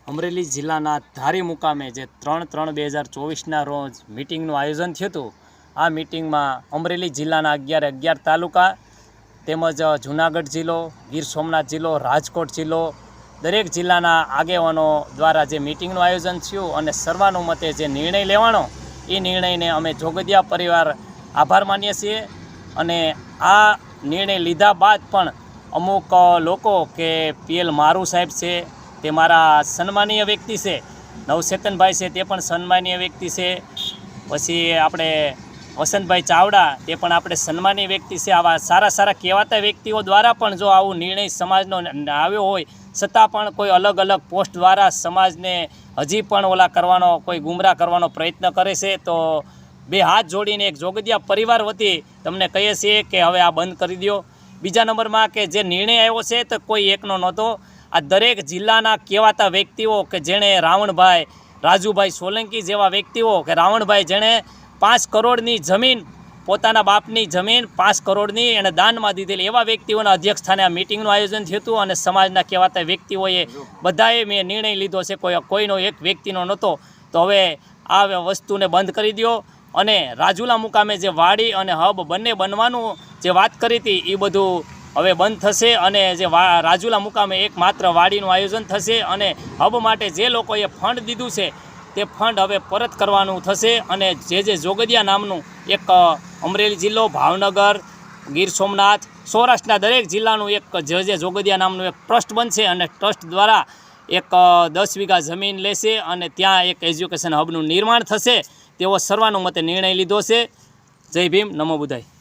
અમરેલી જિલ્લાના ધારી મુકામે જે 3/3/2024ના રોજ મીટિંગનું આયોજન થયું હતું। આ મીટિંગમાં અમરેલી જિલ્લાના 11 તાલુકા તેમજ જૂનાગઢ જિલ્લો, ગીર સોમનાથ જિલ્લો, રાજકોટ જિલ્લો, દરેક જિલ્લાના આગેવાનો દ્વારા જે મીટિંગનું આયોજન થયું અને સર્વાનુમતે જે નિર્ણય લેવાનો એ નિર્ણયને અમે જોગદિયા પરિવાર આભાર માનીએ છીએ। અને આ નિર્ણય લીધા બાદ પણ અમુક લોકો કે પીએલ મારુ સાહેબ છે તે મારા સન્માનીય વ્યક્તિ છે, નવચેતનભાઈ છે તે પણ સન્માનીય વ્યક્તિ છે, પછી આપણે વસંતભાઈ ચાવડા તે પણ આપણે સન્માનીય વ્યક્તિ છે। આવા સારા કહેવાતા વ્યક્તિઓ દ્વારા પણ જો આવો નિર્ણય સમાજનો આવ્યો હોય છતાં પણ કોઈ અલગ પોસ્ટ દ્વારા સમાજને હજી પણ ઓલા કરવાનો, કોઈ ગુમરાહ કરવાનો પ્રયત્ન કરે છે તો બે હાથ જોડીને એક જોગદિયા પરિવાર વતી તમને કહીએ છીએ કે હવે આ બંધ કરી દો। બીજા નંબરમાં કે જે નિર્ણય આવ્યો છે તો કોઈ એકનો નહોતો, આ દરેક જિલ્લાના કહેવાતા વ્યક્તિઓ કે જેણે રાવણભાઈ, રાજુભાઈ સોલંકી જેવા વ્યક્તિઓ કે રાવણભાઈ જેણે 5 કરોડની જમીન, પોતાના બાપની જમીન 5 કરોડની એણે દાનમાં દીધેલી, એવા વ્યક્તિઓના અધ્યક્ષ સ્થાને આ મીટિંગનું આયોજન થયું હતું અને સમાજના કહેવાતા વ્યક્તિઓએ બધાએ મેં નિર્ણય લીધો છે, કોઈનો એક વ્યક્તિનો નહોતો। તો હવે આ વસ્તુને બંધ કરી દો અને રાજુલા મુકામે જે વાડી અને હબ બંને બનવાનું જે વાત કરી હતી એ બધું હવે બંધ થશે અને જે રાજુલા મુકામે એકમાત્ર વાડીનું આયોજન થશે અને હબ માટે જે લોકોએ ફંડ દીધું છે તે ફંડ હવે પરત કરવાનું થશે અને જે જોગદિયા નામનું એક અમરેલી જિલ્લો, ભાવનગર, ગીર સોમનાથ, સૌરાષ્ટ્રના દરેક જિલ્લાનું એક જે જોગદિયા નામનું એક ટ્રસ્ટ બનશે અને ટ્રસ્ટ દ્વારા એક 10 વીઘા જમીન લેશે અને ત્યાં એક એજ્યુકેશન હબનું નિર્માણ થશે તેવો સર્વાનુમતે નિર્ણય લીધો છે। જય ભીમ, નમો બુદ્ધાય।